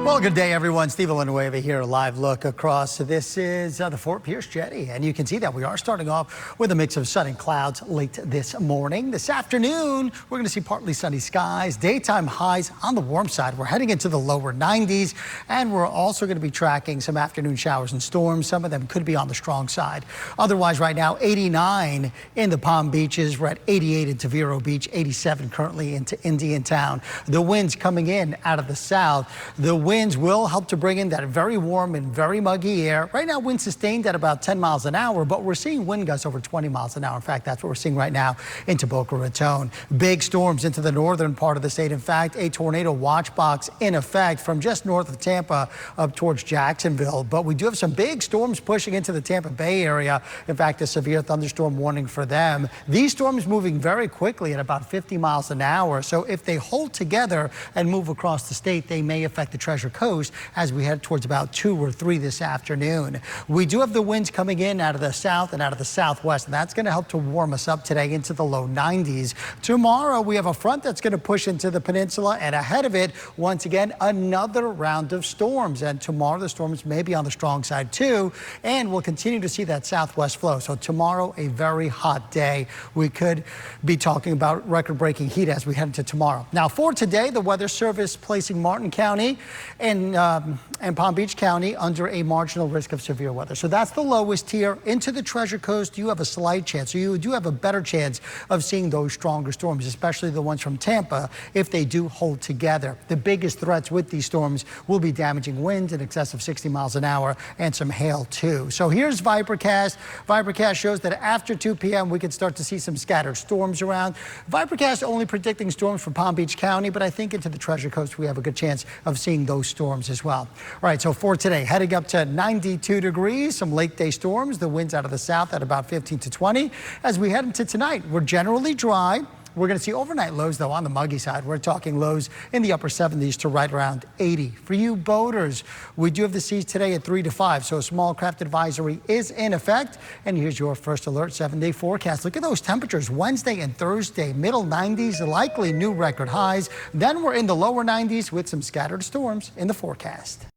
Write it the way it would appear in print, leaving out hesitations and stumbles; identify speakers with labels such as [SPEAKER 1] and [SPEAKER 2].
[SPEAKER 1] Well, good day, everyone. Steve Villanueva here. A live look across. This is the Fort Pierce Jetty, and you can see that we are starting off with a mix of sun and clouds late this morning. This afternoon, we're going to see partly sunny skies. Daytime highs on the warm side. We're heading into the lower 90s, and we're also going to be tracking some afternoon showers and storms. Some of them could be on the strong side. Otherwise, right now, 89 in the Palm Beaches. We're at 88 into Vero Beach, 87 currently into Indiantown. The winds coming in out of the south. The winds will help to bring in that very warm and very muggy air. Right now, wind sustained at about 10 miles an hour, but we're seeing wind gusts over 20 miles an hour. In fact, that's what we're seeing right now into Boca Raton. Big storms into the northern part of the state. In fact, a tornado watch box in effect from just north of Tampa up towards Jacksonville. But we do have some big storms pushing into the Tampa Bay area. In fact, a severe thunderstorm warning for them. These storms moving very quickly at about 50 miles an hour. So if they hold together and move across the state, they may affect the Treasure Coast as we head towards about 2 or 3 this afternoon. We do have the winds coming in out of the south and out of the southwest, and that's going to help to warm us up today into the low 90s. Tomorrow, we have a front that's going to push into the peninsula, and ahead of it, once again, another round of storms. And tomorrow, the storms may be on the strong side too, and we'll continue to see that southwest flow. So tomorrow, a very hot day. We could be talking about record-breaking heat as we head into tomorrow. Now, for today, the Weather Service placing Martin County and Palm Beach County under a marginal risk of severe weather. So that's the lowest tier. Into the Treasure Coast, you have a slight chance. So you do have a better chance of seeing those stronger storms, especially the ones from Tampa, if they do hold together. The biggest threats with these storms will be damaging winds in excess of 60 miles an hour and some hail too. So here's Vipercast. Vipercast shows that after 2 p.m. we can start to see some scattered storms around. Vipercast only predicting storms for Palm Beach County, but I think into the Treasure Coast we have a good chance of seeing those storms as well. All right, so for today, heading up to 92 degrees, some late day storms, the winds out of the south at about 15 to 20. As we head into tonight, we're generally dry. We're going to see overnight lows, though, on the muggy side. We're talking lows in the upper 70s to right around 80. For you boaters, we do have the seas today at 3 to 5, so a small craft advisory is in effect. And here's your First Alert 7-day forecast. Look at those temperatures. Wednesday and Thursday, middle 90s, likely new record highs. Then we're in the lower 90s with some scattered storms in the forecast.